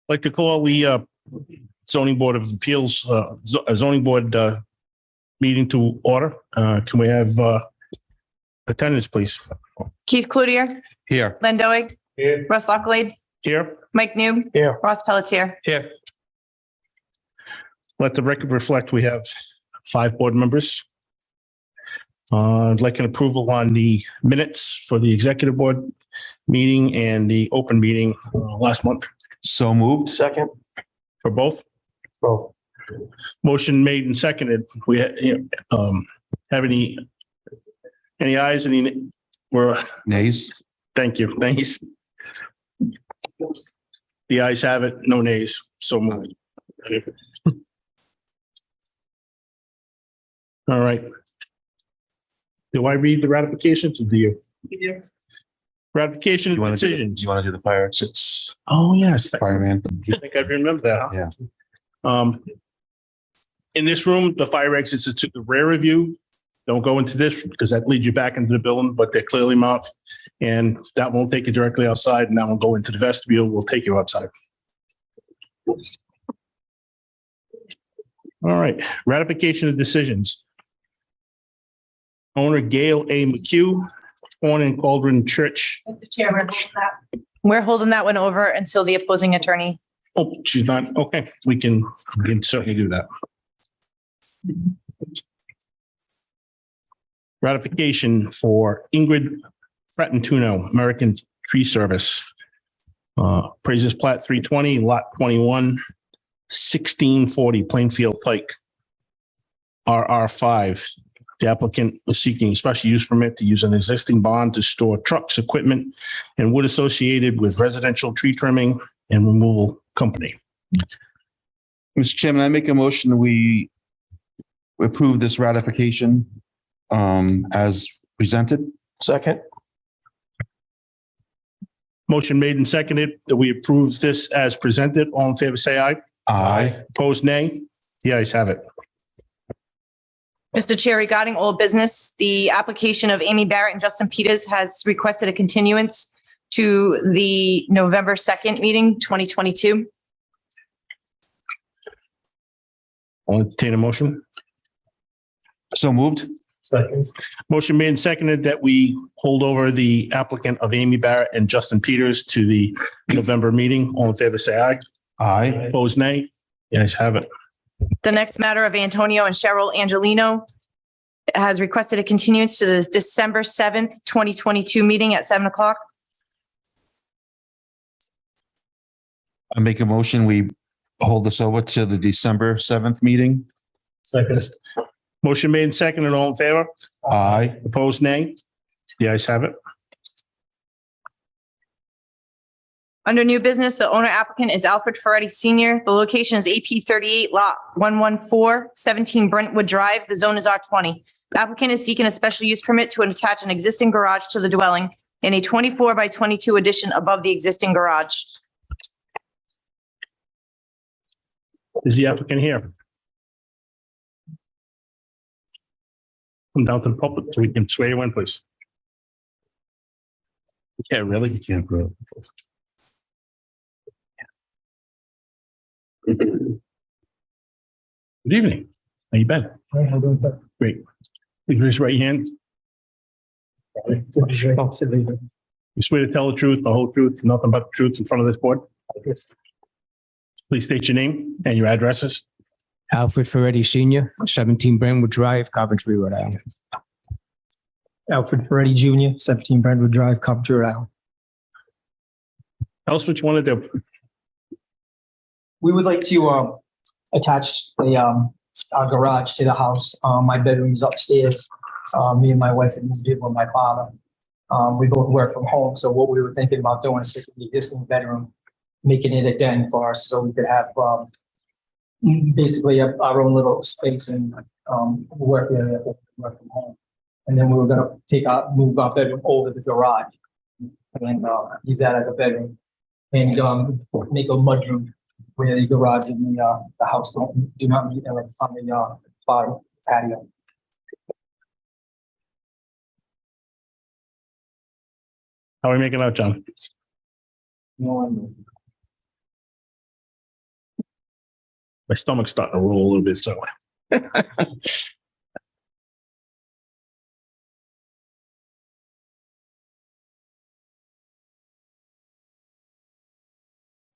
Like to call the zoning board of appeals, zoning board meeting to order. Can we have attendance, please? Keith Cloutier, Here. Len Doig, Here. Russ Lockley, Here. Mike Noob, Here. Ross Pelletier. Here. Let the record reflect we have 5 board members. I'd like an approval on the minutes for the executive board meeting and the open meeting last month. So moved. Second. For both? Both. Motion made and seconded. We have any ayes, Nays. thank you. Thanks. The ayes have it, no nays. So moved. All right. Do I read the ratifications or do you? Ratification You want to do, decisions. you want to do the fire It's, oh, yes. fireman? I think I remember that. Yeah. In this room, the fire exits are to the rear of you. Don't go into this because that leads you back into the building, but they're clearly marked. And that won't take you directly outside and that will go into the vestibule. We'll take you outside. All right, ratification of decisions. Owner Gail A. McHugh, Horn and Cauldron Church. Mr. Chair, we're holding that one over until the opposing attorney. Oh, she's not, okay, we can certainly do that. Ratification for Ingrid Frattantuno, American Tree Service. Appraisers Plat 320, Lot 21, 1640 Plainfield Pike. RR5. The applicant was seeking a special use permit to use an existing barn to store trucks, equipment, and wood associated with residential tree trimming and removal company. Mr. Chairman, I make a motion that we approve this ratification as presented. Second. Motion made and seconded that we approve this as presented. All in favor, say aye. Aye. Opposed, nay. The ayes have it. Mr. Chair, regarding old business, the application of Amy Barrett and Justin Peters has requested a continuance to the November 2nd meeting, 2022. I'll entertain a motion. So moved. Second. Motion made and seconded that we hold over the applicant of Amy Barrett and Justin Peters to the November meeting. All in favor, say aye. Aye. Opposed, nay. The ayes have it. The next matter of Antonio and Cheryl Angelino has requested a continuance to the December 7th, 2022 meeting at 7:00. I make a motion, we hold this over to the December 7th meeting. Second. Motion made and seconded. All in favor? Aye. Opposed, nay. The ayes have it. Under new business, the owner applicant is Alfred Ferretti Senior. The location is AP 38 lot 114, 17 Brentwood Drive. The zone is R20. The applicant is seeking a special use permit to attach an existing garage to the dwelling in a 24 by 22 addition above the existing garage. Is the applicant here? Come down to the public so we can swear you in, please. Yeah, really? You can't grow. Good evening. How you been? Great. Please raise your right hand. You swear to tell the truth, the whole truth, nothing but the truth in front of this board? Please state your name and your addresses. Alfred Ferretti Senior, 17 Brentwood Drive, Coventry, Rhode Island. Alfred Ferretti Jr., 17 Brentwood Drive, Coventry, Rhode Island. Tell us what you want to do. We would like to attach our garage to the house. My bedroom is upstairs. Me and my wife had moved in with my father. We both work from home, so what we were thinking about doing is taking the existing bedroom, making it a den for us, so we could have basically our own little space and work area, work from home. And then we were gonna move our bedroom over the garage and use that as a bedroom and make a mudroom where the garage and the house do not meet on the bottom patio. How are we making out, John? My stomach's starting to roll a little bit, so.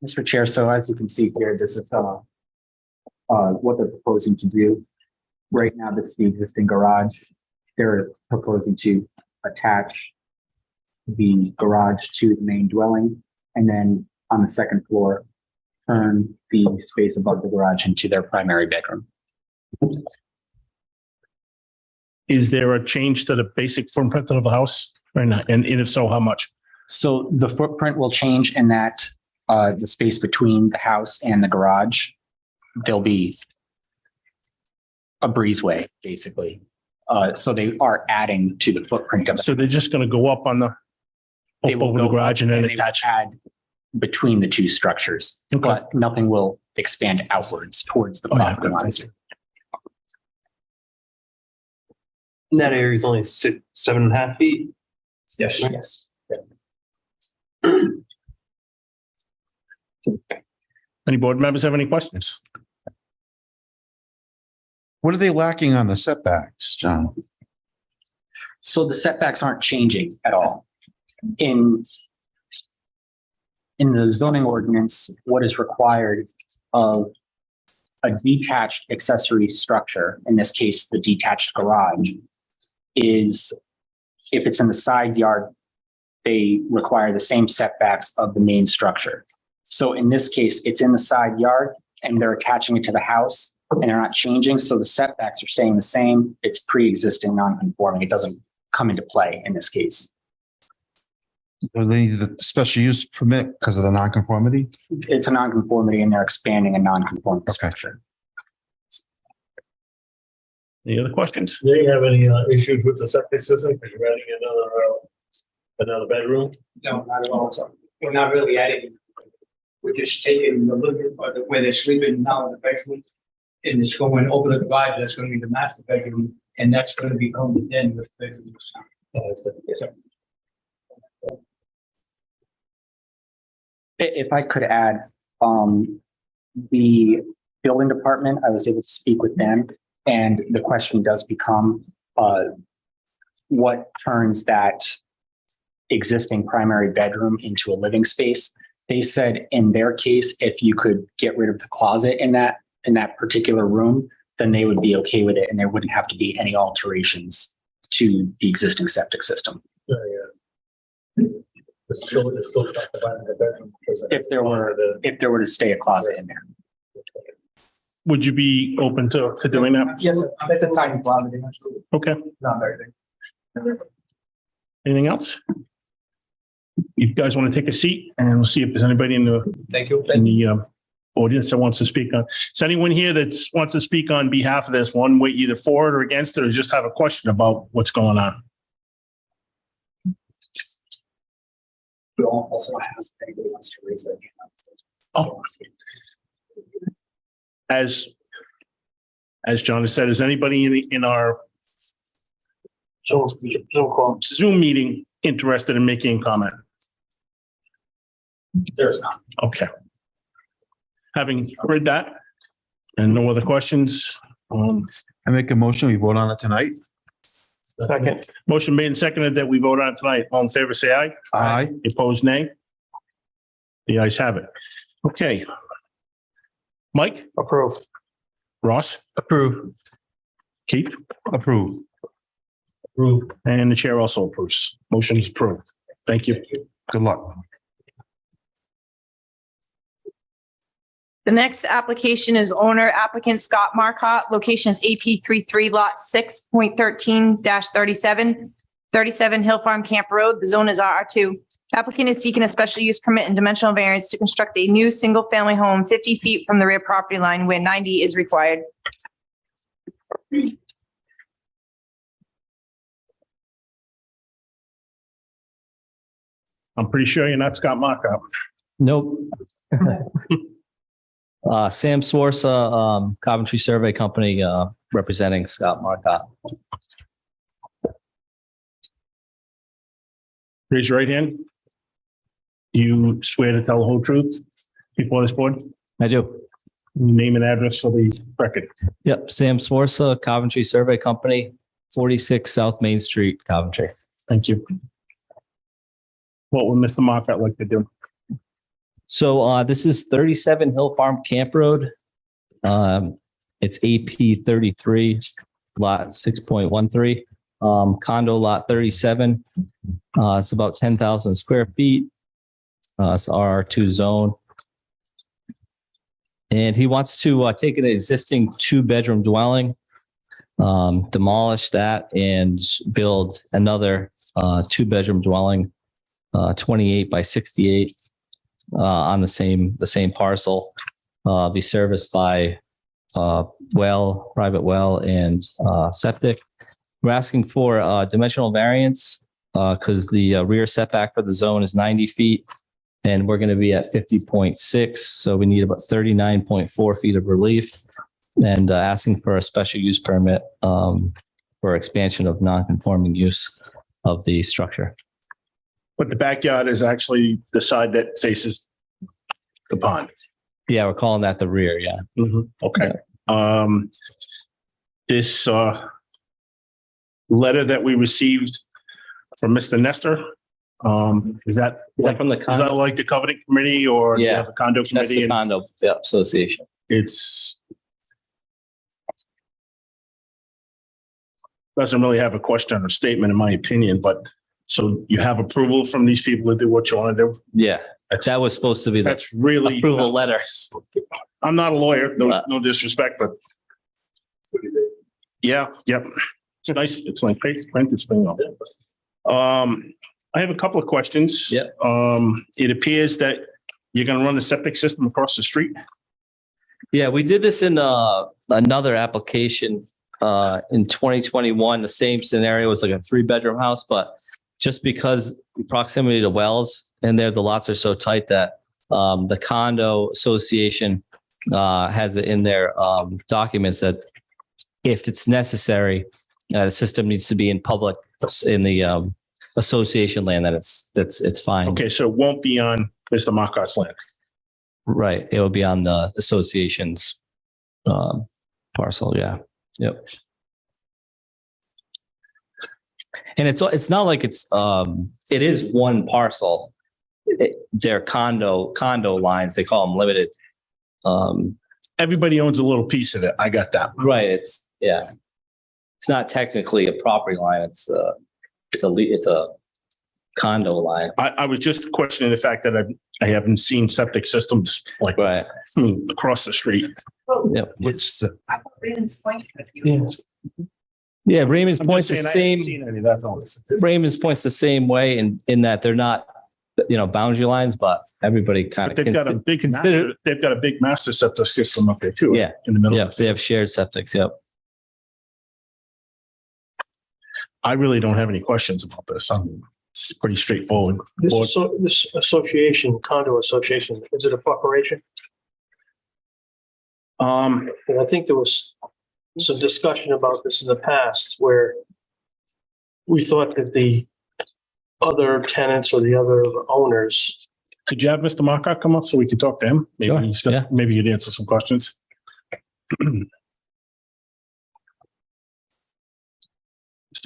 Mr. Chair, so as you can see here, this is what they're proposing to do. Right now, this is the existing garage. They're proposing to attach the garage to the main dwelling, and then on the second floor, turn the space above the garage into their primary bedroom. Is there a change to the basic footprint of the house or not? And if so, how much? So the footprint will change in that the space between the house and the garage, there'll be a breezeway, basically. So they are adding to the footprint of. So they're just gonna go up on the, They up will over the go garage and then they will attach? add between the two structures, Okay. but nothing will expand outwards towards the Oh, yeah, property lines. That area is only 7.5 feet. Yes. Yes. Any board members have any questions? What are they lacking on the setbacks, John? So the setbacks aren't changing at all. In the zoning ordinance, what is required of a detached accessory structure, in this case, the detached garage, is if it's in the side yard, they require the same setbacks of the main structure. So in this case, it's in the side yard and they're attaching it to the house and they're not changing. So the setbacks are staying the same. It's pre-existing non-conforming. It doesn't come into play in this case. Do they need the special use permit because of the nonconformity? It's a non-conformity and they're expanding a non-conforming structure. Any other questions? Do you have any issues with the septic system? Because you're adding another bedroom? No, not at all. So we're not really adding. We're just taking the living, or where they're sleeping now in the bedroom. And it's going over the garage, that's gonna be the master bedroom, and that's gonna be on the den with bedroom. Yes, sir. If I could add, the building department, I was able to speak with them, and the question does become, what turns that existing primary bedroom into a living space? They said in their case, if you could get rid of the closet in that particular room, then they would be okay with it, and there wouldn't have to be any alterations to the existing septic system. Yeah. It's still not dividing the bedroom. If there were to stay a closet in there. Would you be open to doing that? Yes, sir. That's a tiny closet. Okay. Not very big. Anything else? You guys want to take a seat and we'll see if there's anybody in the Thank you. audience that wants to speak on. Is anyone here that wants to speak on behalf of this one way, either for it or against it, or just have a question about what's going on? We also have anybody wants to raise their hand. Oh. As John has said, is anybody in our Zoom meeting interested in making a comment? There's not. Okay. Having heard that and no other questions, I make a motion, we vote on it tonight. Second. motion made and seconded that we vote on tonight. All in favor, say aye. Aye. Opposed, nay. The ayes have it. Okay. Mike? Approve. Ross? Approve. Keith? Approve. Approve. And the chair also approves. Motion is approved. Thank you. Good luck. The next application is owner applicant Scott Marcotte. Location is AP 33 lot 6.13-37, 37 Hill Farm Camp Road. The zone is RR2. Applicant is seeking a special use permit and dimensional variance to construct a new single-family home 50 feet from the rear property line where 90 is required. I'm pretty sure you're not Scott Markup. Nope. Sam Swarsa, Coventry Survey Company, representing Scott Marcotte. Raise your right hand. Do you swear to tell the whole truth before this board? I do. Name and address for the record. Yep. Sam Swarsa, Coventry Survey Company, 46 South Main Street, Coventry. Thank you. What would Mr. Moffett like to do? So this is 37 Hill Farm Camp Road. It's AP 33, lot 6.13, condo lot 37. It's about 10,000 square feet. It's R2 zone. And he wants to take an existing 2-bedroom dwelling, demolish that and build another 2-bedroom dwelling, 28 by 68. On the same parcel, be serviced by private well and septic. We're asking for dimensional variance because the rear setback for the zone is 90 feet and we're going to be at 50.6. So we need about 39.4 feet of relief and asking for a special use permit for expansion of non-conforming use of the structure. But the backyard is actually the side that faces the pond. Yeah, we're calling that the rear. Yeah. Okay. This letter that we received from Mr. Nestor, is that from the is condo? that like the covenant committee or Yeah. the condo That's committee? the And condo association. it's doesn't really have a question or statement, in my opinion, but so you have approval from these people to do what you want to do? Yeah, That's, that was supposed to be the that's really approval letter. I'm not a lawyer, no disrespect, but yeah, yep. It's nice. It's like print. It's been on. I have a couple of questions. Yeah. It appears that you're going to run the septic system across the street. Yeah, we did this in another application in 2021. The same scenario was like a 3-bedroom house, but just because proximity to wells and there, the lots are so tight that the condo association has it in their documents that if it's necessary, the system needs to be in public in the association land. That it's fine. Okay, so it won't be on Mr. Markot's land. Right. It will be on the association's parcel. Yeah. Yep. And it's not like it is one parcel. They're condo lines. They call them limited. Everybody owns a little piece of it. I got that. Right. It's not technically a property line. It's a condo line. I was just questioning the fact that I haven't seen septic systems like Right. across the street. Yep. Raymond's Point. Yeah. Raymond's I'm Point's just the saying I haven't same. seen any, that's all. Raymond's Point's the same way in that they're not, boundary lines, but everybody kind But of they've got a big they've got a big master septic system up there too. Yeah. In the middle. Yeah, they have shared septics. Yep. I really don't have any questions about this. It's pretty straightforward. This association, condo association, is it a corporation? And I think there was some discussion about this in the past where we thought that the other tenants or the other owners. Could you have Mr. Markot come up so we can talk to him? Sure, yeah. Maybe he'd answer some questions. Mr.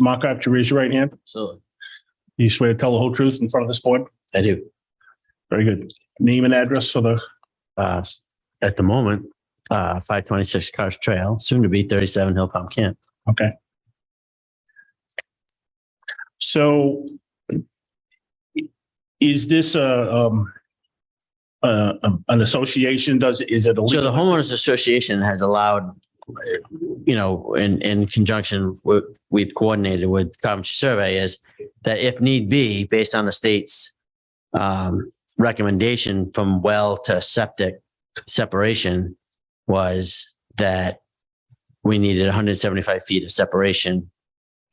Markot, would you raise your right hand? So You swear to tell the whole truth in front of this board? I do. Very good. Name and address for the, At the moment, 526 Cars Trail, soon to be 37 Hill Farm Camp. okay. So is this an association? Is it a? So the homeowners association has allowed, in conjunction with, we've coordinated with Coventry Survey is that if need be, based on the state's recommendation from well to septic separation was that we needed 175 feet of separation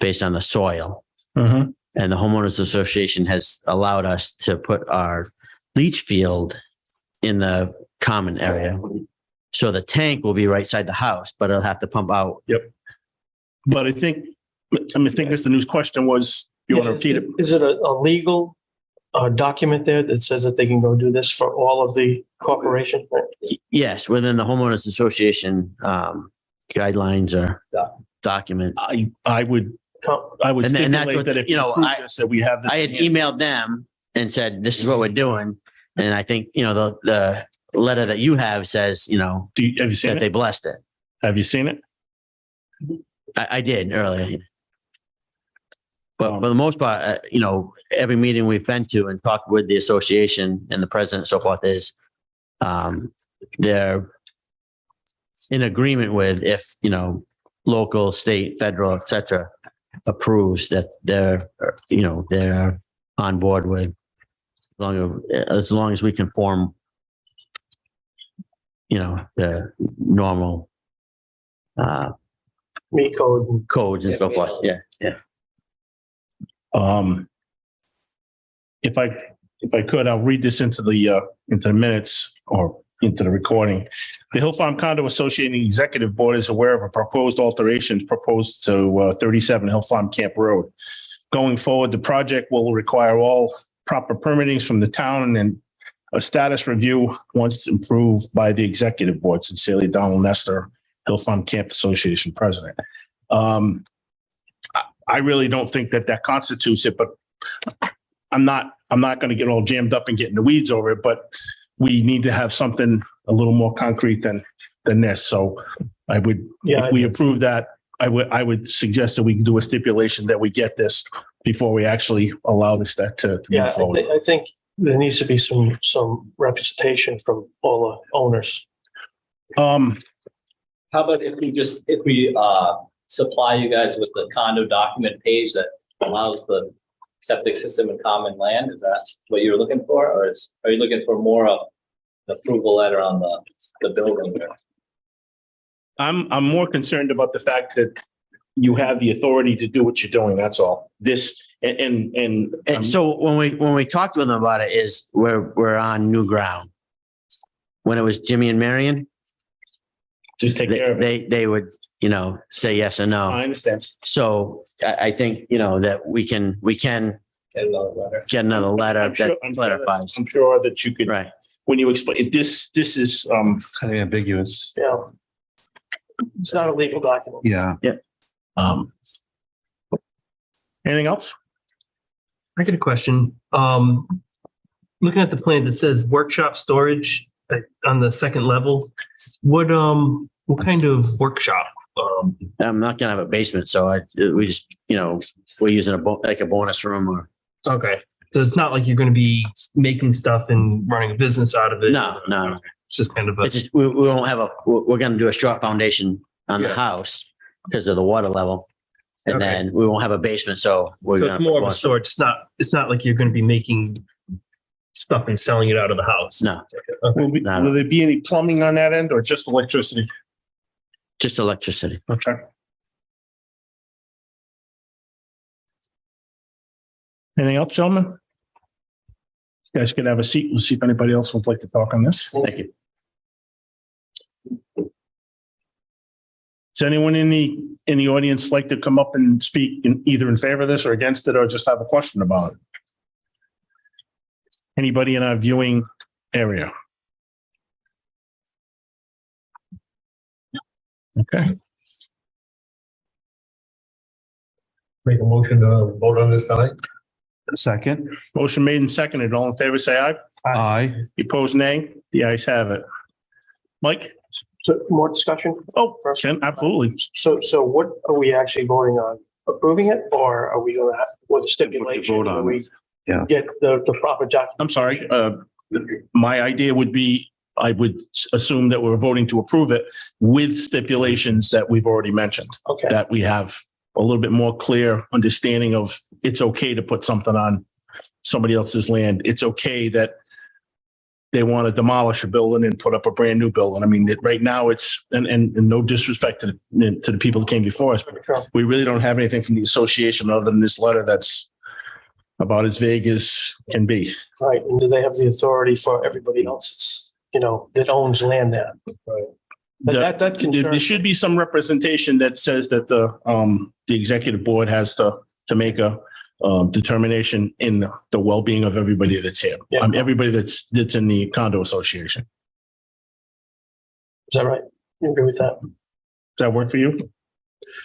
based on the soil. Mhm. And the homeowners association has allowed us to put our leach field in the common area. So the tank will be right side the house, but it'll have to pump out. But I think Mr. News question was, you want to repeat it? Is it a legal a document there that says that they can go do this for all of the corporation? Yes, within the homeowners association, guidelines or documents. I would And that's stipulate what, that if you you know, approve this, that we have this. I had emailed them and said, this is what we're doing. And I think, you know, the letter that you have says, you know, Have you seen that they it? blessed it. Have you seen it? I did earlier. But for the most part, you know, every meeting we've been to and talked with the association and the president and so forth is, they're in agreement with if, you know, local, state, federal, et cetera, approves that they're, you know, they're on board with as long as we conform, you know, the normal Me code. codes and so forth. Yeah, yeah. If I could, I'll read this into the minutes or into the recording. The Hill Farm Condo Association Executive Board is aware of a proposed alterations proposed to 37 Hill Farm Camp Road. Going forward, the project will require all proper permittings from the town and a status review once approved by the Executive Board. Sincerely, Donald Nestor, Hill Farm Camp Association President. I really don't think that constitutes it, but I'm not going to get all jammed up and get in the weeds over it, but we need to have something a little more concrete than this. So I would, Yeah, if we approve that, I would suggest that we can do a stipulation that we get this before we actually allow this to Yeah, move forward. I think there needs to be some representation from all the owners. How about if we supply you guys with the condo document page that allows the septic system and common land? Is that what you're looking for? Or are you looking for more of an approval letter on the building? I'm more concerned about the fact that you have the authority to do what you're doing. That's all. This And so when we talked with them about it is we're on new ground. When it was Jimmy and Marion, just take care of it. they would, you know, say yes or no. I understand. So I think, you know, that we can Get another letter. get another letter I'm sure that clarifies. I'm sure that you could, Right. when you explain, if this is, Kind of ambiguous. Yeah. It's not a legal document. Yeah. anything else? I get a question. Looking at the plan that says workshop storage on the second level, what kind of workshop? I'm not gonna have a basement, so we just, you know, we're using like a bonus room or. Okay, so it's not like you're going to be making stuff and running a business out of it. No. It's just kind of a. It's just, we won't have we're gonna do a short foundation on the Yeah. house because of the water level. And Okay. then we won't have a basement, so we're So gonna. it's more of a storage. It's not like you're going to be making stuff and selling it out of the house. No, Okay. No. Will there be any plumbing on that end or just electricity? just electricity. Okay. Anything else, gentlemen? You guys can have a seat. We'll see if anybody else would like to talk on this. Thank you. Does anyone in the audience like to come up and speak either in favor of this or against it, or just have a question about it? Anybody in our viewing area? Okay, Make a motion to vote on this tonight. Second. motion made and seconded. All in favor, say aye. Aye. Opposed, nay. The ayes have it. Mike? So more discussion? Oh, Ken, absolutely. So what are we actually voting on? Approving it, or are we going to have with a stipulation? vote on where we Yeah. Get the proper document? I'm sorry. My idea would be, I would assume that we're voting to approve it with stipulations that we've already mentioned, Okay, that we have a little bit more clear understanding of it's okay to put something on somebody else's land. It's okay that they want to demolish a building and put up a brand new building. I mean, right now it's, and no disrespect to the people that came before us, but sure. we really don't have anything from the association other than this letter that's about as vague as can be. Right, and do they have the authority for everybody else? It's, that owns land there? Right. But that There concerns. should be some representation that says that the executive board has to make a determination in the well-being of everybody that's here. Yeah. Everybody that's in the condo association. Is that right? You agree with that? Does that work for you?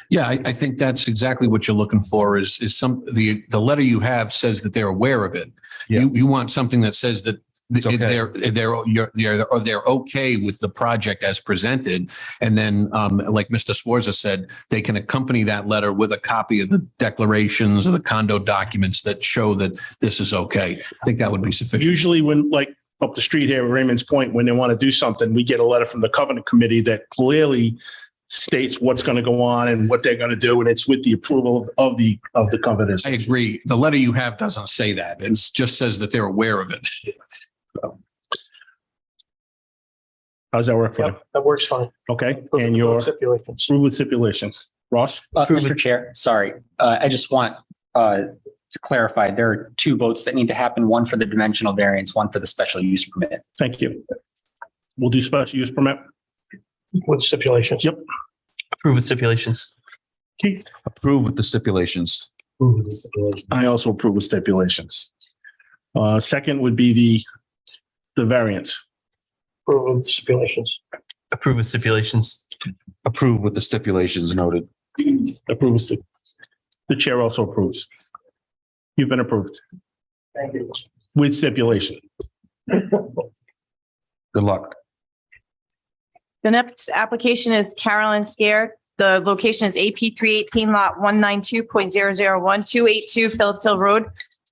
Yeah, I think that's exactly what you're looking for is the letter you have says that they're aware of it. Yeah. You want something that says that It's okay. they're okay with the project as presented. And then, like Mr. Sforza said, they can accompany that letter with a copy of the declarations or the condo documents that show that this is okay. I think that would be sufficient. Usually when, like up the street here at Raymond's Point, when they want to do something, we get a letter from the covenant committee that clearly states what's going to go on and what they're going to do. And it's with the approval of the covenant. I agree. The letter you have doesn't say that. It just says that they're aware of it. How's that work for you? Yep, that works fine. Okay. And your Stipulations. approve with stipulations. Ross? Mr. Chair, sorry, I just want to clarify, there are two votes that need to happen, one for the dimensional variance, one for the special use permit. Thank you. We'll do special use permit. With stipulations. Yep. Approve with stipulations. Keith? Approve with the stipulations. I also approve with stipulations. Second would be the variance. Approve with stipulations. Approve with stipulations. Approve with the stipulations noted. Approve with the chair also approves. You've been approved Thank you. with stipulation. Good luck. The next application is Carolyn Scare. The location is AP 318 lot 192.001-282 Phillips Hill Road.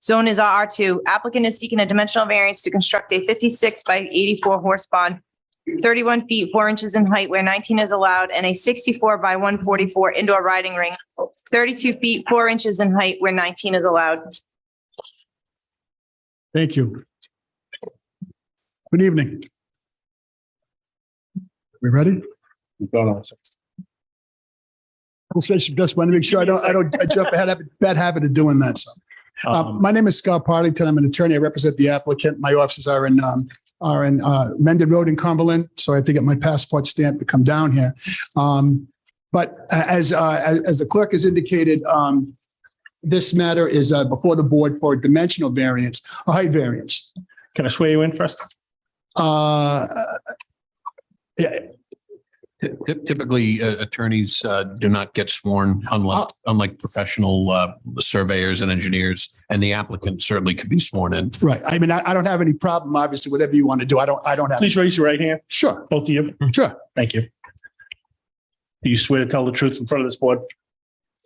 Zone is RR2. Applicant is seeking a dimensional variance to construct a 56 by 84 horse barn, 31 feet, 4 inches in height where 19 is allowed, and a 64 by 144 indoor riding ring, 32 feet, 4 inches in height where 19 is allowed. Thank you. Good evening. We ready? Just want to make sure I jump ahead. I have a bad habit of doing that. So, my name is Scott Partington. I'm an attorney. I represent the applicant. My offices are in Mendon Road in Cumberland. So I have to get my passport stamp to come down here. But as the clerk has indicated, this matter is before the board for a dimensional variance, a height variance. Can I swear you in first? Yeah. Typically, attorneys do not get sworn, unlike professional surveyors and engineers, and the applicant certainly can be sworn in. Right. I mean, I don't have any problem, obviously, whatever you want to do. I don't have. Please raise your right hand. Sure. Both of you. Sure. Thank you. Do you swear to tell the truth in front of this board?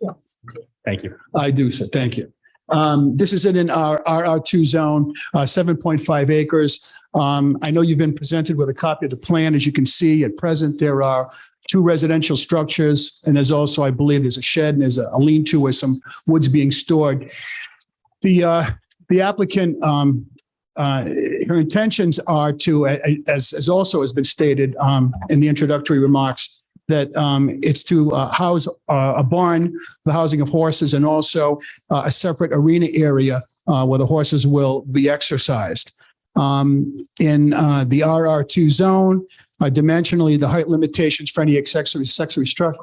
Yes. Thank you. I do, sir. Thank you. This is in our RR2 zone, 7.5 acres. I know you've been presented with a copy of the plan. As you can see at present, there are 2 residential structures, and there's also, I believe, there's a shed and there's a lean-to with some woods being stored. The applicant, her intentions are to, as also has been stated in the introductory remarks, that it's to house a barn, the housing of horses, and also a separate arena area where the horses will be exercised. In the RR2 zone, dimensionally, the height limitations for any accessory structure,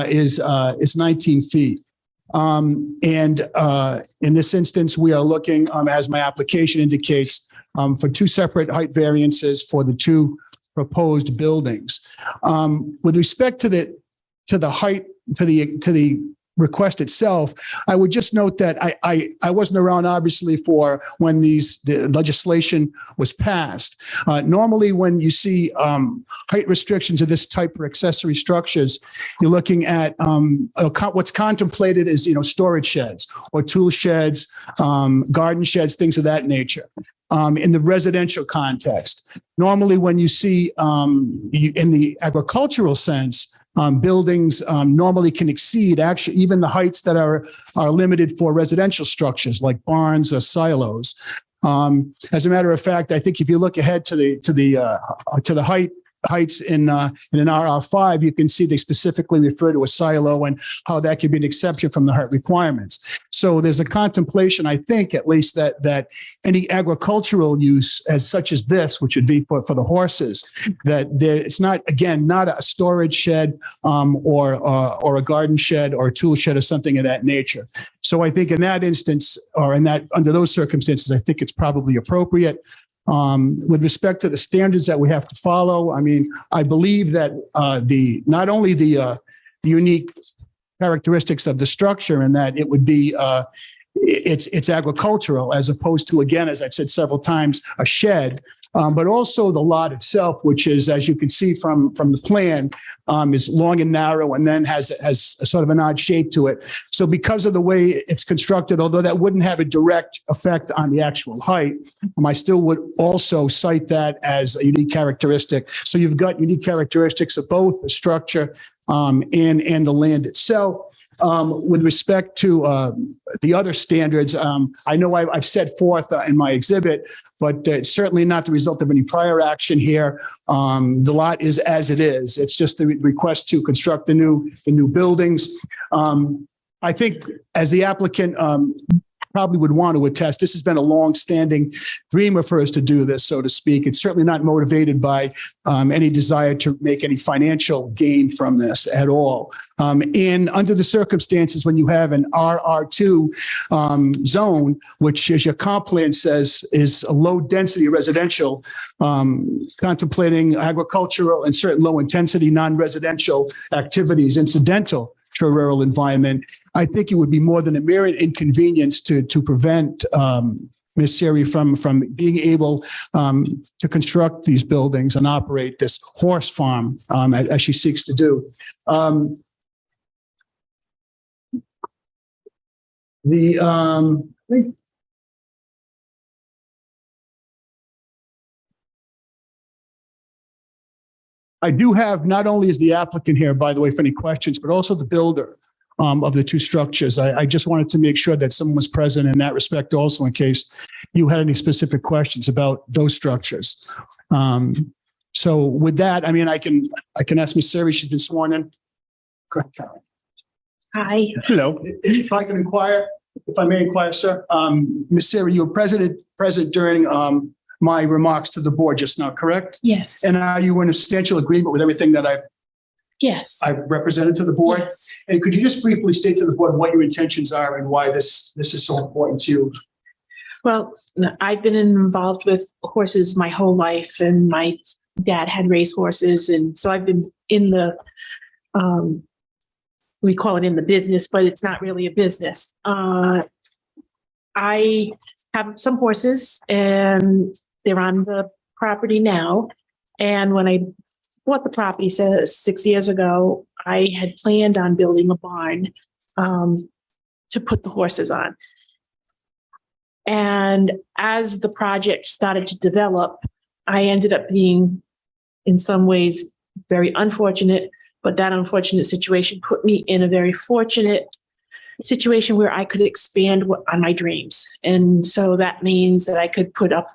is 19 feet. And in this instance, we are looking, as my application indicates, for 2 separate height variances for the 2 proposed buildings. With respect to the height, to the request itself, I would just note that I wasn't around, obviously, for when the legislation was passed. Normally, when you see height restrictions of this type for accessory structures, you're looking at what's contemplated is, storage sheds or tool sheds, garden sheds, things of that nature. In the residential context, normally when you see in the agricultural sense, buildings normally can exceed actually even the heights that are limited for residential structures like barns or silos. As a matter of fact, I think if you look ahead to the heights in an RR5, you can see they specifically refer to a silo and how that can be an exception from the height requirements. So there's a contemplation, I think, at least that any agricultural use as such as this, which would be for the horses, that it's not, again, not a storage shed or a garden shed or a tool shed or something of that nature. So I think in that instance, or under those circumstances, I think it's probably appropriate. With respect to the standards that we have to follow, I mean, I believe that not only the unique characteristics of the structure and that it would be it's agricultural as opposed to, again, as I've said several times, a shed, but also the lot itself, which is, as you can see from the plan, is long and narrow and then has a sort of an odd shape to it. So because of the way it's constructed, although that wouldn't have a direct effect on the actual height, I still would also cite that as a unique characteristic. So you've got unique characteristics of both the structure and the land itself. With respect to the other standards, I know I've set forth in my exhibit, but it's certainly not the result of any prior action here. The lot is as it is. It's just the request to construct the new buildings. I think as the applicant probably would want to attest, this has been a long-standing dream of hers to do this, so to speak. It's certainly not motivated by any desire to make any financial gain from this at all. And under the circumstances, when you have an RR2 zone, which, as your comp plan says, is a low-density residential, contemplating agricultural and certain low-intensity non-residential activities incidental to a rural environment, I think it would be more than a mere inconvenience to prevent Ms. Siri from being able to construct these buildings and operate this horse farm as she seeks to do. I do have, not only is the applicant here, by the way, for any questions, but also the builder of the two structures. I just wanted to make sure that someone was present in that respect also in case you had any specific questions about those structures. So with that, I mean, I can ask Ms. Siri, she's been sworn in. Hi. Hello. If I can inquire, if I may inquire, sir, Ms. Siri, you were present during my remarks to the board just now, correct? Yes. And are you in substantial agreement with everything that I've represented to the board? Yes. And could you just briefly state to the board what your intentions are and why this is so important to you? Well, I've been involved with horses my whole life, and my dad had race horses. And so I've been in the, we call it in the business, but it's not really a business. I have some horses and they're on the property now. And when I bought the property 6 years ago, I had planned on building a barn to put the horses on. And as the project started to develop, I ended up being, in some ways, very unfortunate, but that unfortunate situation put me in a very fortunate situation where I could expand on my dreams. And so that means that I could put up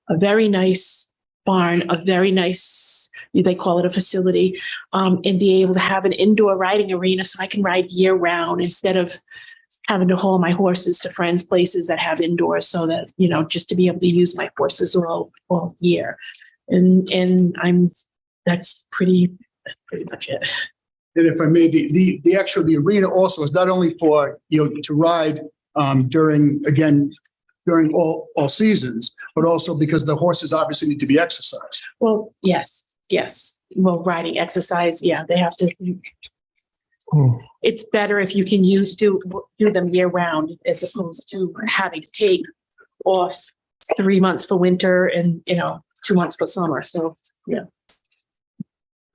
a very nice barn, a very nice, they call it a facility, and be able to have an indoor riding arena so I can ride year round instead of having to haul my horses to friends' places that have indoors, so that, you know, just to be able to use my horses all year. And that's pretty much it. And if I may, the arena also is not only for, to ride during all seasons, but also because the horses obviously need to be exercised. Well, yes. Well, riding, exercise, yeah, they have to. It's better if you can do them year round as opposed to having to take off 3 months for winter and 2 months for summer. So yeah.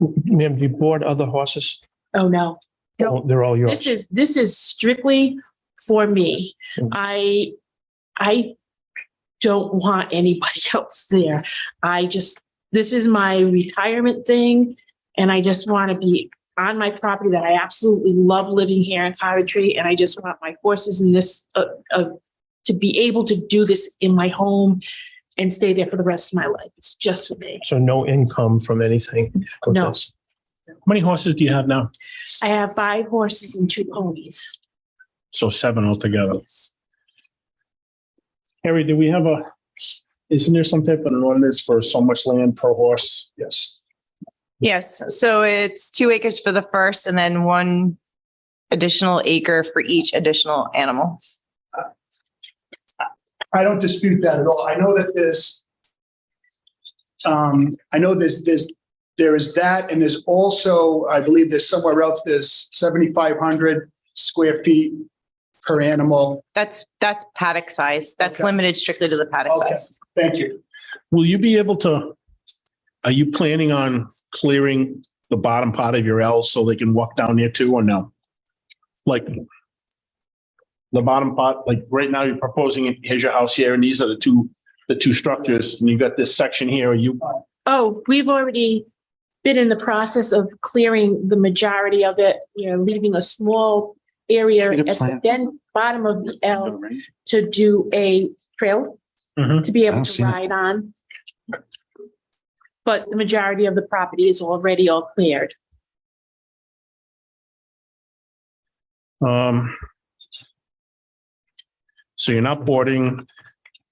Ma'am, do you board other horses? Oh no. Oh, they're all yours. This is strictly for me. I don't want anybody else there. This is my retirement thing, and I just want to be on my property that I absolutely love living here in Coventry, and I just want my horses in this to be able to do this in my home and stay there for the rest of my life. It's just for me. So no income from anything? No. How many horses do you have now? I have 5 horses and 2 ponies. So 7 altogether. Harry, do we have isn't there some type of an ordinance for so much land per horse? Yes. Yes, so it's 2 acres for the first and then 1 additional acre for each additional animal. I don't dispute that at all. I know that there is that, and there's also, I believe there's somewhere else, there's 7,500 square feet per animal. That's paddock size. That's Okay. limited strictly to the paddock Okay. size. Thank you. Will you be able to, are you planning on clearing the bottom part of your L so they can walk down there too, or no? Like the bottom part, like right now you're proposing it, here's your house here, and these are the two structures, and you got this section here, are you? Oh, we've already been in the process of clearing the majority of it, leaving a small area Need a at the plan. then bottom of the L to do a trail Mhm. to be I able don't to see it. ride on. But the majority of the property is already all cleared. So you're not boarding,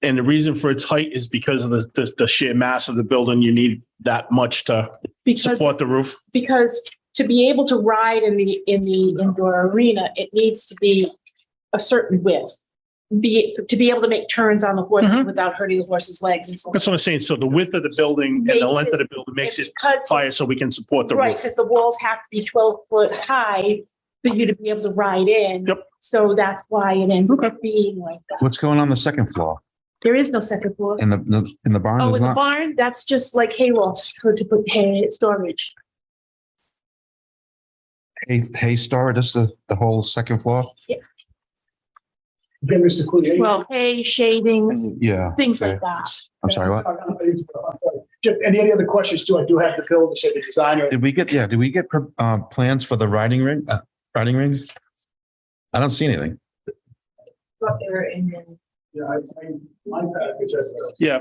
and the reason for its height is because of the sheer mass of the building, you need that much to Because support the roof? because to be able to ride in the indoor arena, it needs to be a certain width. To be able to make turns on the horses Mhm. without hurting the horse's legs and so on. That's what I'm saying, so the width of the building and the Makes length of it- the building makes it Because- higher so we can support the Right, roof. because the walls have to be 12-foot high for you to be able to ride in. Yep. So that's why it ends up being like that. What's going on the second floor? There is no second floor. In the barn Oh, is in the not? barn, that's just like hay lofts to put hay storage. Hay store, this is the whole second floor? Again, Mr. Cloutier. Well, hay, shavings, Yeah. things okay. like that. I'm sorry, what? Just any other questions too? I do have the bill to say the designer. Did we get plans for the riding rings? I don't see anything. Up there in the- Yeah, my package has. Yeah.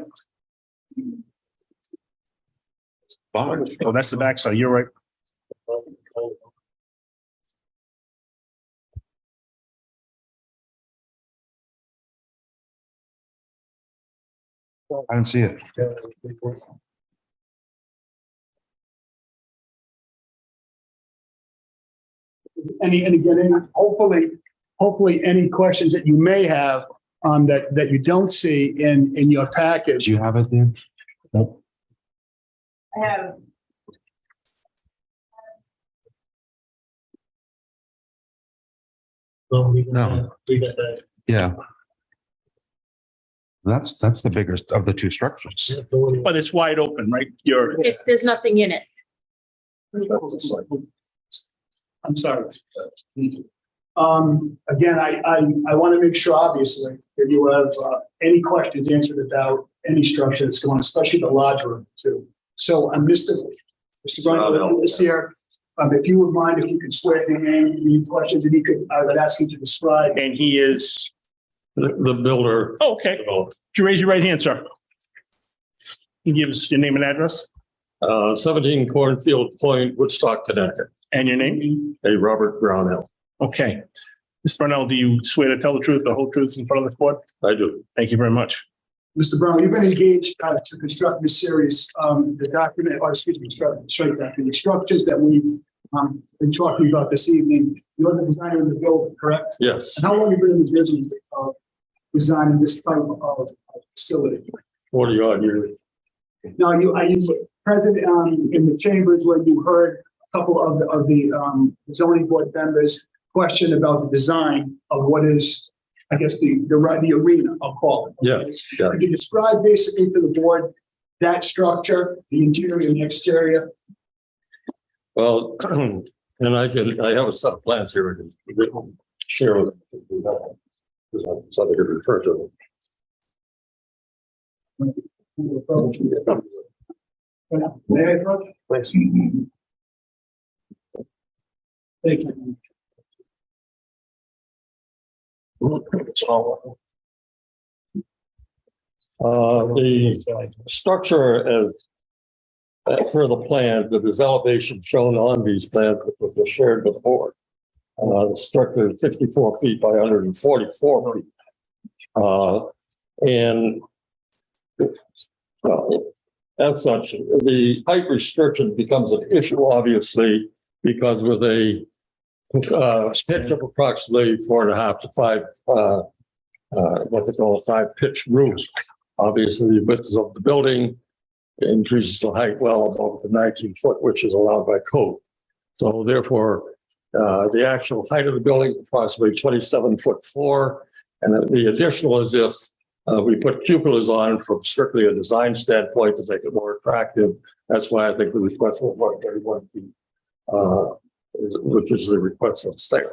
Oh, that's the backside, you're right. I don't see it. And again, hopefully any questions that you may have that you don't see in your Do package. you have it there? Nope. I have. No. We got that. Yeah. That's the biggest of the two structures. But it's wide open, right? There's nothing in it. I'm sorry. Again, I want to make sure, obviously, if you have any questions answered about any structure that's going, especially the lodge room too. So Mr. Brown is here. If you would mind, if you could swear your name, any questions that I would ask you to describe. And he is, The builder. oh, okay. Would you raise your right hand, sir? Can you give us your name and address 17 Cornfield Point, Woodstock, Connecticut. and your name? A Robert Brownell. Okay. Mr. Brunel, do you swear to tell the truth, the whole truth in front of the board? I do. Thank you very much. Mr. Brown, you've been engaged to construct this series, the document, or excuse me, the structures that we've been talking about this evening. You're the designer of the building, correct? Yes, And how long have you been in the business of designing this type of facility? 40 odd years. Now, are you present in the chambers where you heard a couple of the zoning board members question about the design of what is, I guess, the arena, I'll call it? Yes, yeah. Could you describe basically to the board that structure, the interior and the exterior? Well, and I have a set of plans here. I can share with you. So they could refer to May I approach? Please. Thank you. The structure as per the plan, the elevation shown on these plans that was shared with the board. strictly 54 feet by 144 feet. And well, as such, the height restriction becomes an issue, obviously, because with a pitch of approximately 4.5 to 5, what they call a 5-pitch roof. Obviously, the width of the building increases the height well above the 19-foot, which is allowed by code. So therefore, the actual height of the building is approximately 27-foot floor, and the additional is if we put cupolas on from strictly a design standpoint to make it more attractive. That's why I think the request was 131 feet, which is the request of the state.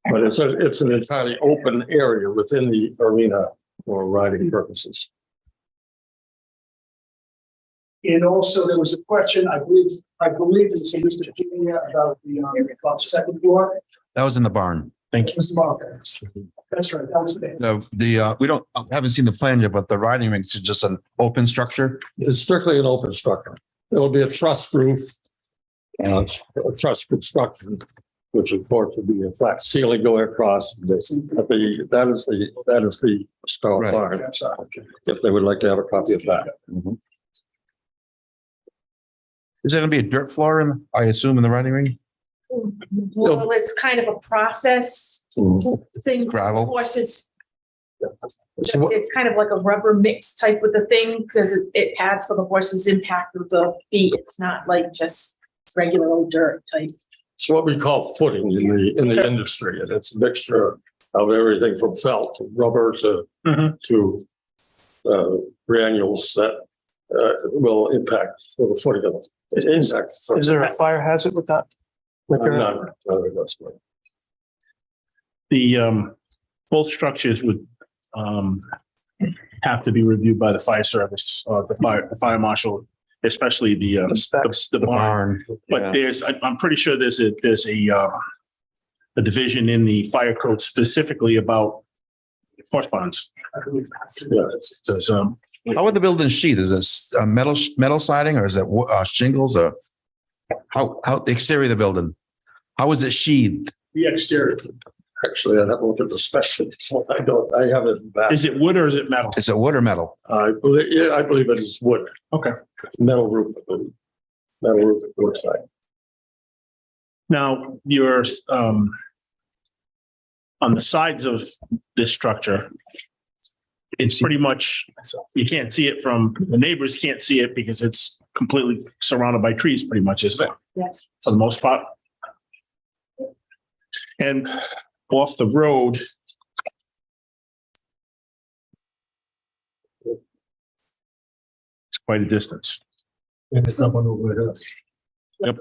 But it's an entirely open area within the arena for riding purposes. And also there was a question, I believe it was from Mr. Virginia about the second floor. That was in the barn. Thank you. Mr. Mark, that's right. That was We haven't seen the plan yet, but the riding rink is just an open structure. It's strictly an open structure. It'll be a truss roof, a truss construction, which of course would be a flat ceiling going across. That is the stone Right. barn. If they would like to have a copy of that. Is there going to be a dirt floor I assume, in the riding ring? Well, it's kind of a process thing. Gravel. Horses, So what- it's kind of like a rubber mix type of the thing because it adds for the horse's impact of the feet. It's not like just regular old dirt type. It's what we call footing in the industry, and it's a mixture of everything from felt to rubber to granules that will impact for the footing of it. Is there a fire hazard with that? None. The both structures would have to be reviewed by the fire service, the fire marshal, especially the barn. But I'm pretty sure there's a division in the fire code specifically about horse barns. There's, How would the building sheathed? Is this metal siding or is it shingles or how the exterior of the building? How is it sheathed? The exterior. Actually, I'd have to look at the specifics. I have it back. is it wood or is it metal? Is it wood or metal? I believe it is wood. Okay. Metal roof. Metal roof at the side. Now, you're on the sides of this structure, it's pretty much, you can't see it the neighbors can't see it because it's completely surrounded by trees pretty much, isn't it? Yes. For the most part. And off the road, it's quite a distance. And it's up on over here. Yep.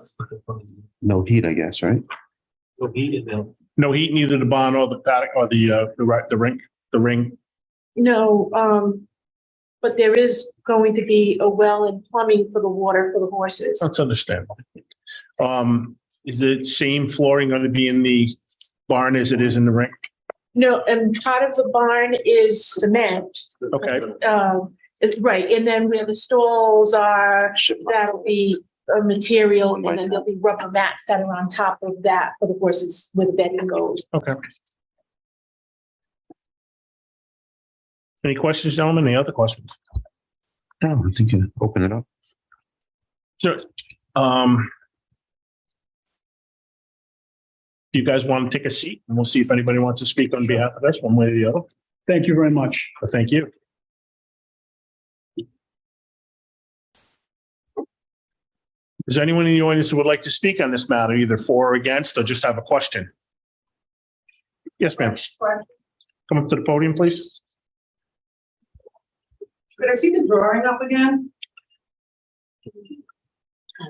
No heat, I guess, right? No heated now. No heat, neither the barn or the paddock or the ring. No, but there is going to be a well and plumbing for the water for the horses. That's understandable. Is the same flooring going to be in the barn as it is in the ring? No, and part of the barn is cement. Okay. Right, and then where the stalls are, that'll be a material, and then there'll be rubber mats that are on top of that for the horses where the bedding goes. Okay. Any questions, gentlemen? Any other questions? No, I think you open it up. Sure. Do you guys want to take a seat and we'll see if anybody wants to speak on behalf of us one way or the other? Thank you very much. Thank you. Is there anyone in the audience who would like to speak on this matter, either for or against, or just have a question? Yes, ma'am. Come up to the podium, please. Could I see the drawing up again?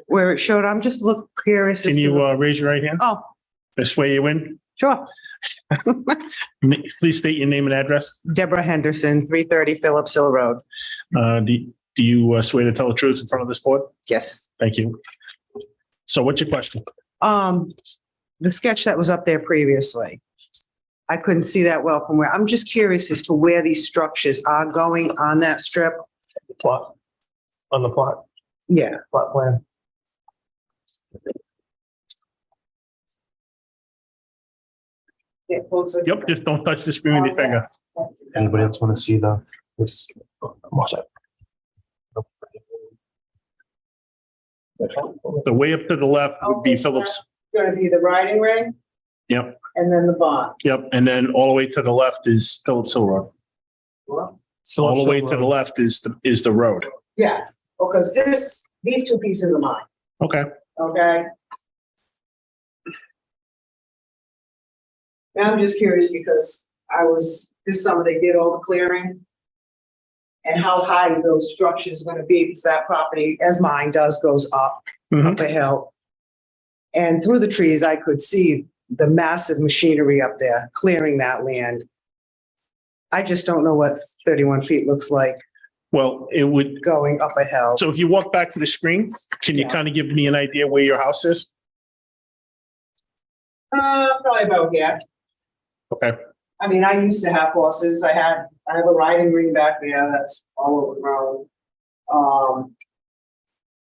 Where it showed, I'm just curious. Can you raise your right hand? Oh, I swear you in. sure. Please state your name and address. Deborah Henderson, 330 Phillips Hill Road. Do you swear to tell the truth in front of this board? Yes. Thank you. So what's your question? The sketch that was up there previously, I couldn't see that well from where, I'm just curious as to where these structures are going on that strip. Plot. On the plot. Yeah. Plot plan. Get closer. Yep, just don't touch the screen with your finger. Anybody else want to see this? The way up to the left would be Phillips. Going to be the riding ring Yep, and then the barn. yep. And then all the way to the left is Phillips Hill Road. All the way to the left is the road. Yeah, because these two pieces are mine, Okay. okay? Now I'm just curious because this summer they did all the clearing. And how high those structures are gonna be, because that property, as mine does, goes up Mhm. a hill. And through the trees, I could see the massive machinery up there clearing that land. I just don't know what 31 feet looks like Well, it would, going up a hill. so if you walk back to the screen, can you Yeah. kind of give me an idea where your house is? Probably about here. Okay. I mean, I used to have horses. I have a riding ring back there that's all overgrown.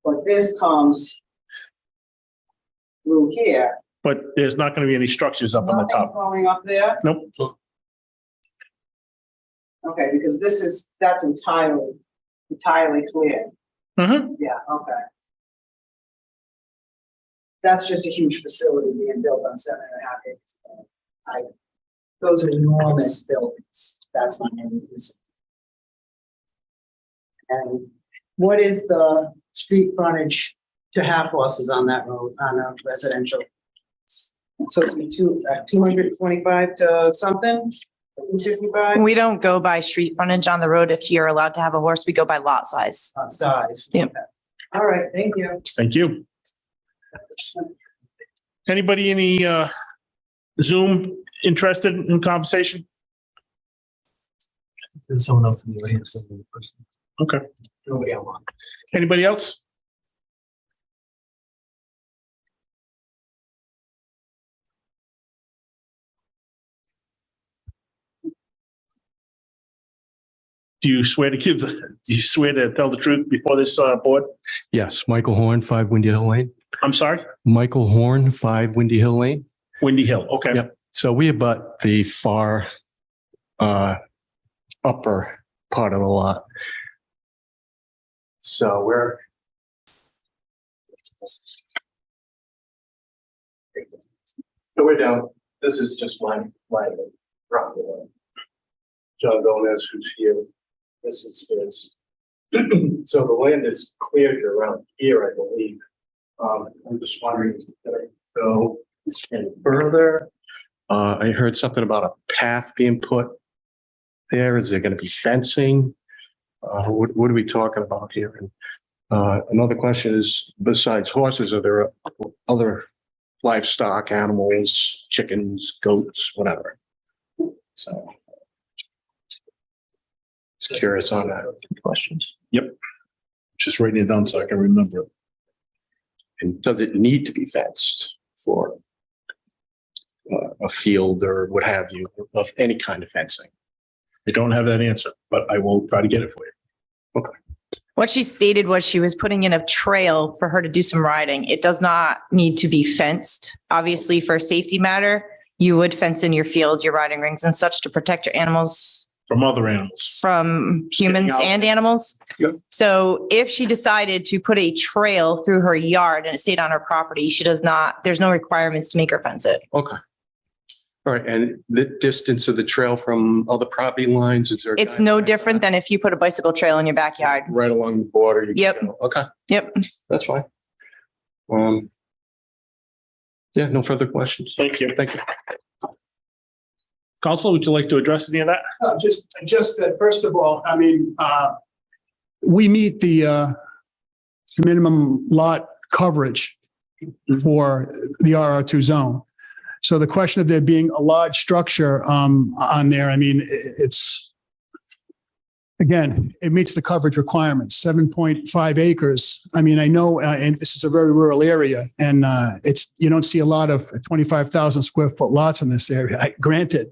But this comes through here. But there's not going to be any structures up on the Nothing's top. going up there. Nope. Okay, because that's entirely clear. Mhm. Yeah, okay. That's just a huge facility being built on 7.5 acres. Those are enormous buildings. That's my name. And what is the street frontage to have horses on that road, on a residential? It's supposed to be 225 to something? 255? We don't go by street frontage on the road. If you're allowed to have a horse, we go by lot size. Size. Yep. All right, thank you. Thank you. Anybody in the Zoom interested in conversation? There's someone else in the audience. Okay. Nobody online. Anybody else? Do you swear to tell the truth before this board? Yes, Michael Horn, 5 Windy Hill Lane. I'm sorry? Michael Horn, 5 Windy Hill Lane. Windy Hill, okay. Yep. So we abut the far upper part of the lot. So we're down. This is just my property line. John Gomez, who's here. This is his. So the land is cleared around here, I believe. I'm just wondering, can I go any further? I heard something about a path being put there. Is there going to be fencing? What are we talking about here? And another question is, besides horses, are there other livestock, animals, chickens, goats, whatever? So just curious on that. Questions? Yep. Just writing it down so I can remember it. And does it need to be fenced for a field or what have you, of any kind of fencing? I don't have that answer, but I will try to get it for you. Okay. What she stated was she was putting in a trail for her to do some riding. It does not need to be fenced. Obviously, for a safety matter, you would fence in your fields, your riding rings and such to protect your animals From other animals. from humans Getting out. and animals. Yep. So if she decided to put a trail through her yard and it stayed on her property, there's no requirements to make her fence it. Okay. All right. And the distance of the trail from other property lines, is there? a It's no guideline? different than if you put a bicycle trail in your backyard. Right along the border. you can Yep. go. Okay, Yep. that's fine. Yeah, no further questions. Thank you. Thank you. Council, would you like to address any of that? Just that, first of all, I mean, we meet the minimum lot coverage for the RR2 zone. So the question of there being a large structure on there, I mean, again, it meets the coverage requirements, 7.5 acres. I mean, I know, and this is a very rural area, and you don't see a lot of 25,000 square foot lots in this area, granted,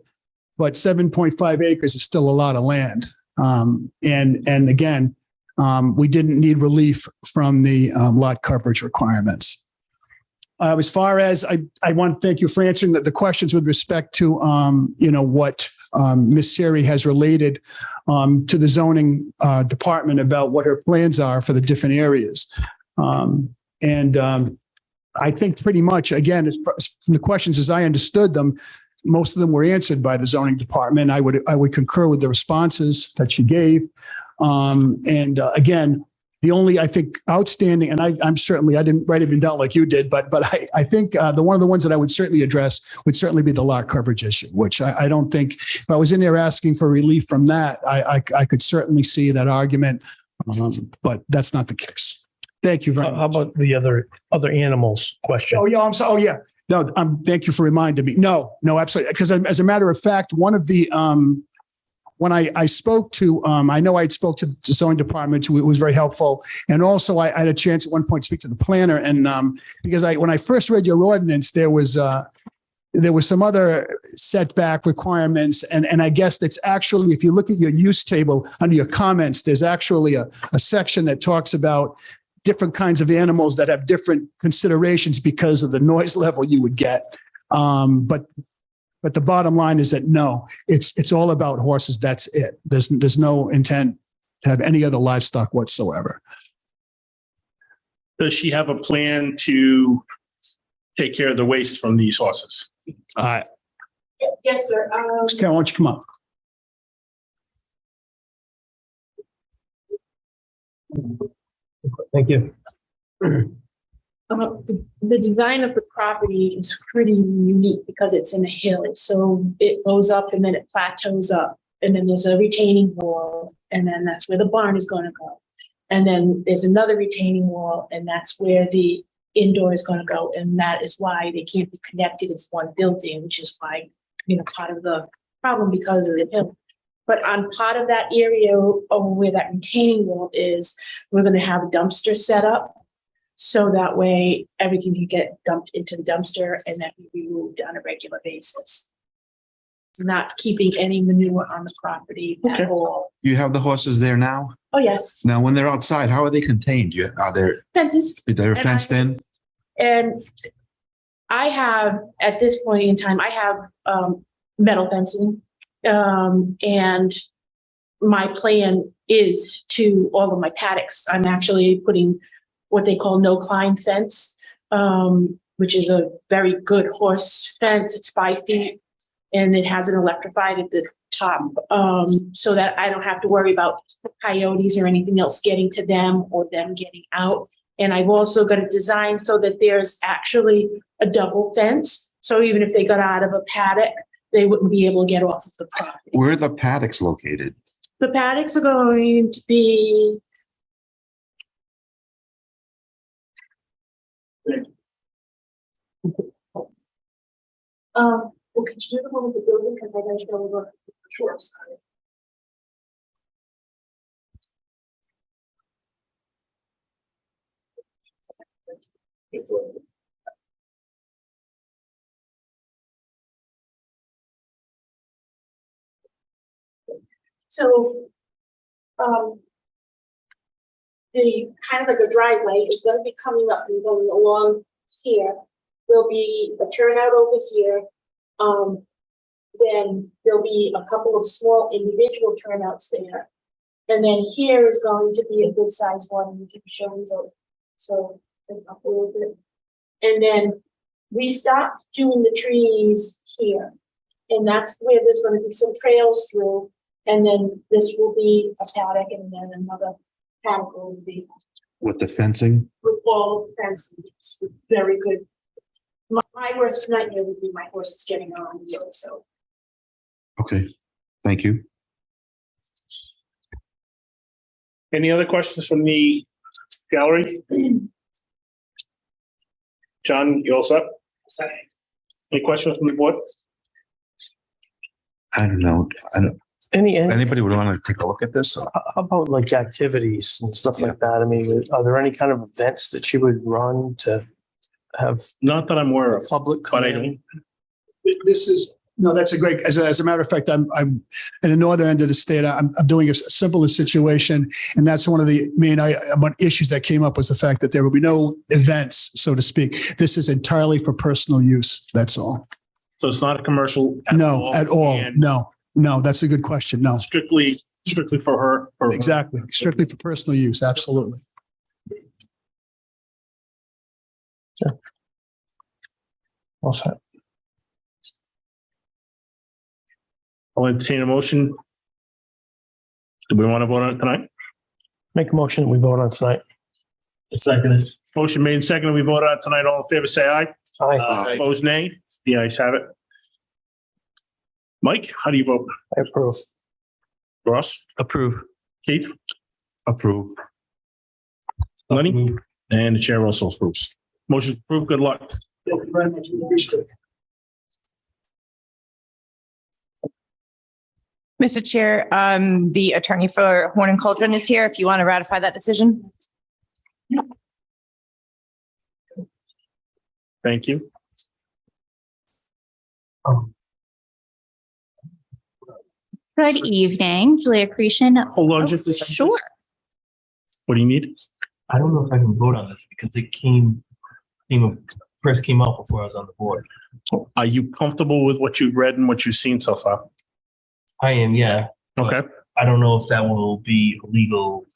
but 7.5 acres is still a lot of land. And again, we didn't need relief from the lot coverage requirements. As far as I want to thank you for answering the questions with respect to, what Ms. Siri has related to the zoning department about what her plans are for the different areas. I think pretty much, again, from the questions as I understood them, most of them were answered by the zoning department. I would concur with the responses that she gave. Again, the only, I think, outstanding, and I'm certainly, I didn't write it down like you did, but I think one of the ones that I would certainly address would certainly be the lot coverage issue, which I don't think, if I was in there asking for relief from that, I could certainly see that argument, but that's not the case. Thank you very much. How about the other animals question? Oh, yeah, I'm sorry. Oh, yeah. No, thank you for reminding me. No, absolutely. Because as a matter of fact, one of the, when I spoke to, I know I spoke to the zoning department, who was very helpful. And also I had a chance at one point to speak to the planner. And because when I first read your ordinance, there was some other setback requirements. And I guess that's actually, if you look at your use table under your comments, there's actually a section that talks about different kinds of animals that have different considerations because of the noise level you would get. But the bottom line is that no, it's all about horses. That's it. There's no intent to have any other livestock whatsoever. Does she have a plan to take care of the waste from these horses? Yes, sir. Karen, why don't you come up? Thank you. The design of the property is pretty unique because it's in a hill. So it goes up and then it plateaus up. And then there's a retaining wall. And then that's where the barn is going to go. And then there's another retaining wall. And that's where the indoor is going to go. And that is why they can't be connected as one building, which is why, part of the problem because of the hill. But on part of that area over where that retaining wall is, we're going to have a dumpster set up. So that way everything can get dumped into the dumpster and that can be removed on a regular basis. Not keeping any manure on the property at all. You have the horses there now? Oh, yes. Now, when they're outside, how are they contained? Are there, Fences. they're fenced in? And I have, at this point in time, I have metal fencing. And my plan is to all of my paddocks, I'm actually putting what they call no climb fence, which is a very good horse fence. It's 5 feet and it has an electrified at the top, so that I don't have to worry about coyotes or anything else getting to them or them getting out. And I've also got a design so that there's actually a double fence. So even if they got out of a paddock, they wouldn't be able to get off of the property. Where are the paddocks located? The paddocks are going to be well, could you do the one with the building? Because I gotta show the short side. So, the kind of like a driveway is going to be coming up and going along here. There'll be a turnout over here. Then there'll be a couple of small individual turnouts there. And then here is going to be a good sized one. We can show you those. So, up a little bit. And then we stopped doing the trees here. And that's where there's going to be some trails through. And then this will be a paddock and then another paddock will be. With the fencing? With all the fencing, with very good. My worst nightmare would be my horses getting on the road, so. Okay, thank you. Any other questions from the gallery? John, you all set? Any questions from the board? I don't know. Anybody would want to take a look at this? How about like activities and stuff like that? I mean, are there any kind of events that you would run to have? Not that I'm aware of. Public. But I don't. This is No, that's a great, as a matter of fact, I'm in the northern end of the state. I'm doing a similar situation. And that's one of the main issues that came up was the fact that there will be no events, so to speak. This is entirely for personal use. That's all. So it's not a commercial? No, at all. And No, that's a good question. No, strictly for her? for her- exactly. Strictly for personal use. Absolutely. All set. I'll entertain a motion. Do we want to vote on it tonight? Make a motion, we vote on tonight. Second. Motion made and seconded. We vote on it tonight. All in favor, say aye. Aye. Opposed, nay. The ayes have it. Mike, how do you vote? I approve. Ross? Approve. Keith? Approve. Lenny? And the chair also approves. Motion approved. Good luck. Thank you very much. We appreciate it. Mr. Chair, the attorney for Horn and Cauldron is here if you want to ratify that decision. Thank you. Good evening, Julia Cretion. Hold on just a second. Sure. What do you need? I don't know if I can vote on this because it first came out before I was on the board. Are you comfortable with what you've read and what you've seen so far? I am, yeah. Okay. I don't know if that will be legal.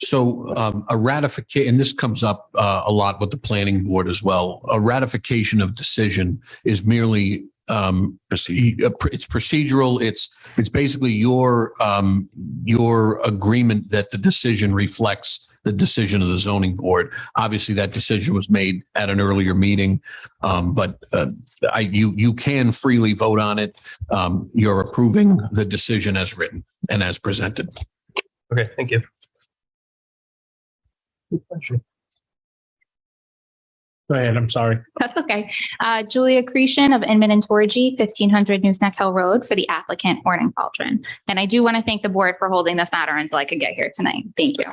So a ratification, and this comes up a lot with the planning board as well. A ratification of decision is merely it's procedural. It's basically your agreement that the decision reflects the decision of the zoning board. Obviously, that decision was made at an earlier meeting, but you can freely vote on it. You're approving the decision as written and as presented. Okay, thank you. Go ahead. I'm sorry. That's okay. Julia Cretion of Inman and Torgy, 1500 Newsnack Hill Road for the applicant Horn and Cauldron. And I do want to thank the board for holding this matter until I could get here tonight. Thank you.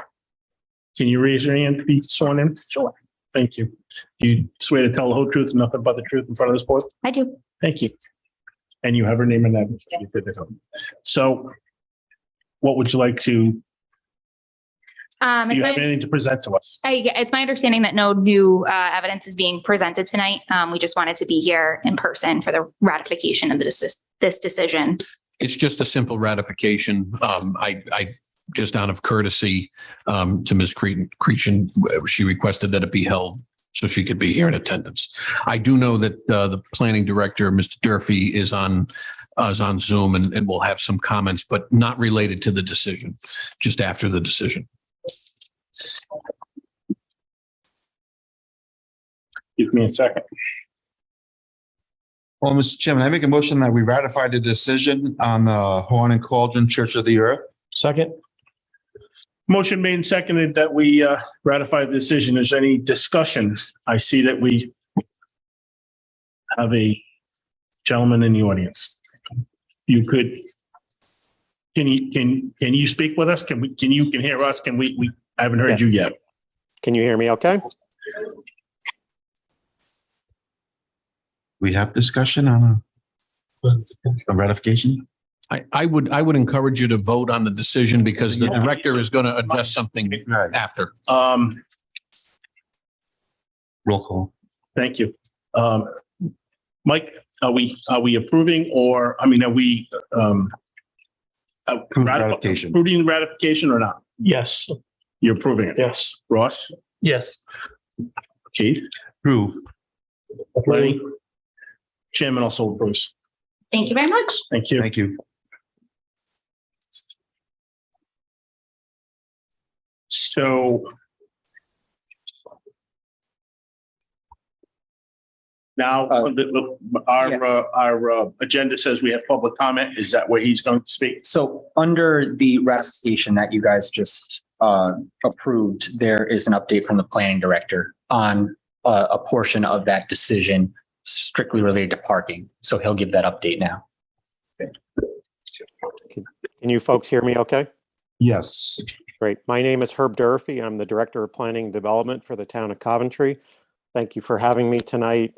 Can you raise your hand to be sworn in? Sure. Thank you. Do you swear to tell the whole truth and nothing but the truth in front of this board? I do. Thank you. And you have her name and address. You did this. So what would you like to, do you have anything to present to us? It's my understanding that no new evidence is being presented tonight. We just wanted to be here in person for the ratification of this decision. It's just a simple ratification. I just out of courtesy to Ms. Cretion, she requested that it be held so she could be here in attendance. I do know that the planning director, Mr. Durfee, is on Zoom and will have some comments, but not related to the decision, just after the decision. Give me a second. Well, Mr. Chairman, I make a motion that we ratify the decision on the Horn and Cauldron Church of the Earth. Second. Motion made and seconded that we ratify the decision. Is there any discussion? I see that we have a gentleman in the audience. You could, can you speak with us? Can you hear us? I haven't heard you yet. Can you hear me okay? We have discussion on a ratification. I would encourage you to vote on the decision because the director is going to address something after. Roll call. Thank you. Mike, are we approving or, are we ratification. approving ratification or not? Yes. You're approving it? Yes. Ross? Yes. Keith? Approve. Lenny? Chairman also approves. Thank you very much. Thank you. Thank you. So now our agenda says we have public comment. Is that where he's going to speak? So under the ratification that you guys just approved, there is an update from the planning director on a portion of that decision strictly related to parking. So he'll give that update now. Can you folks hear me okay? Yes. Great. My name is Herb Durfee. I'm the Director of Planning and Development for the town of Coventry. Thank you for having me tonight.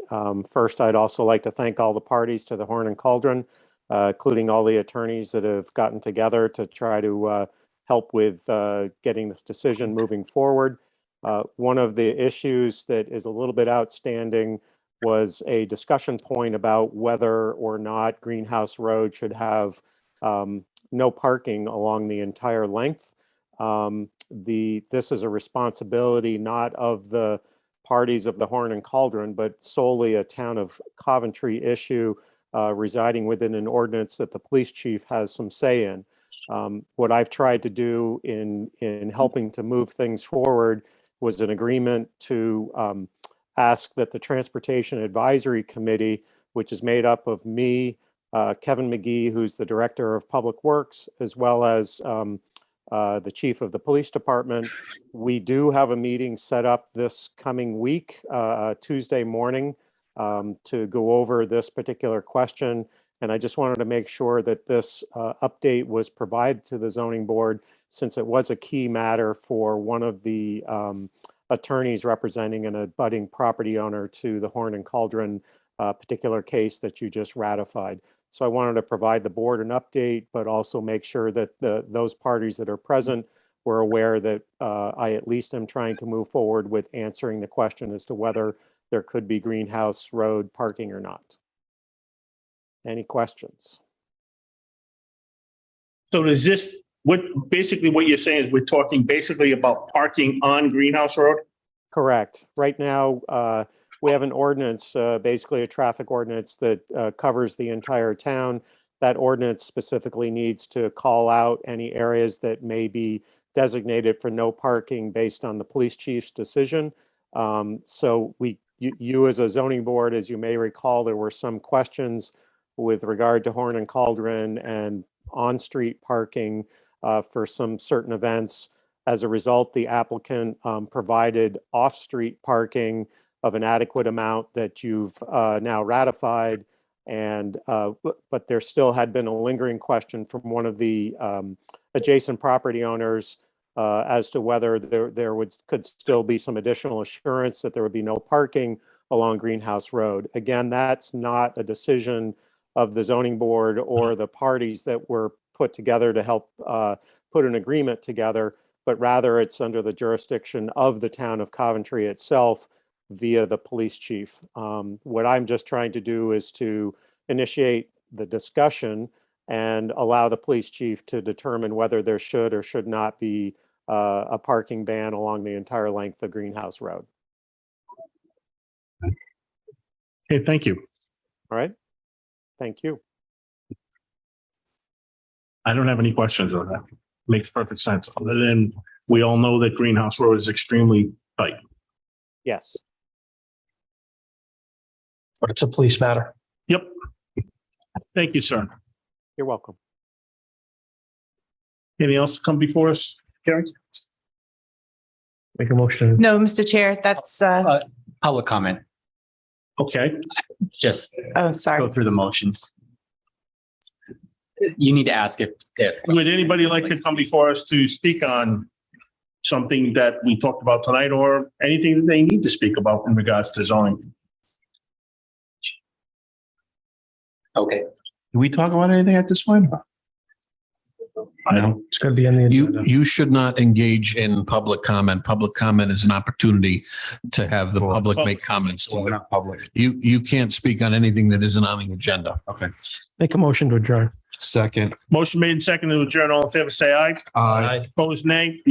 First, I'd also like to thank all the parties to the Horn and Cauldron, including all the attorneys that have gotten together to try to help with getting this decision moving forward. One of the issues that is a little bit outstanding was a discussion point about whether or not Greenhouse Road should have no parking along the entire length. This is a responsibility not of the parties of the Horn and Cauldron, but solely a town of Coventry issue residing within an ordinance that the police chief has some say in. What I've tried to do in helping to move things forward was an agreement to ask that the Transportation Advisory Committee, which is made up of me, Kevin McGee, who's the Director of Public Works, as well as the Chief of the Police Department. We do have a meeting set up this coming week, Tuesday morning, to go over this particular question. And I just wanted to make sure that this update was provided to the zoning board, since it was a key matter for one of the attorneys representing an abutting property owner to the Horn and Cauldron particular case that you just ratified. So I wanted to provide the board an update, but also make sure that those parties that are present were aware that I at least am trying to move forward with answering the question as to whether there could be Greenhouse Road parking or not. Any questions? So is this, basically what you're saying is we're talking basically about parking on Greenhouse Road? Correct. Right now, we have an ordinance, basically a traffic ordinance that covers the entire town. That ordinance specifically needs to call out any areas that may be designated for no parking based on the police chief's decision. So you as a zoning board, as you may recall, there were some questions with regard to Horn and Cauldron and on-street parking for some certain events. As a result, the applicant provided off-street parking of an adequate amount that you've now ratified. And but there still had been a lingering question from one of the adjacent property owners as to whether there could still be some additional assurance that there would be no parking along Greenhouse Road. Again, that's not a decision of the zoning board or the parties that were put together to help put an agreement together, but rather it's under the jurisdiction of the town of Coventry itself via the police chief. What I'm just trying to do is to initiate the discussion and allow the police chief to determine whether there should or should not be a parking ban along the entire length of Greenhouse Road. Okay, thank you. All right. Thank you. I don't have any questions on that. Makes perfect sense, other than we all know that Greenhouse Road is extremely tight. Yes. But it's a police matter. Yep. Thank you, sir. You're welcome. Anything else to come before us, Gary? Make a motion. No, Mr. Chair, that's, Public comment, Okay. just oh, sorry. go through the motions. You need to ask if Would anybody like to come before us to speak on something that we talked about tonight, or anything that they need to speak about in regards to zoning? Okay. Did we talk about anything at this point? No. It's going to be on the agenda. You should not engage in public comment. Public comment is an opportunity to have the public make comments. Well, we're not public. You can't speak on anything that isn't on the agenda. Okay. Make a motion to adjourn. Second. Motion made and seconded to adjourn. All in favor, say aye. Aye. Opposed, nay.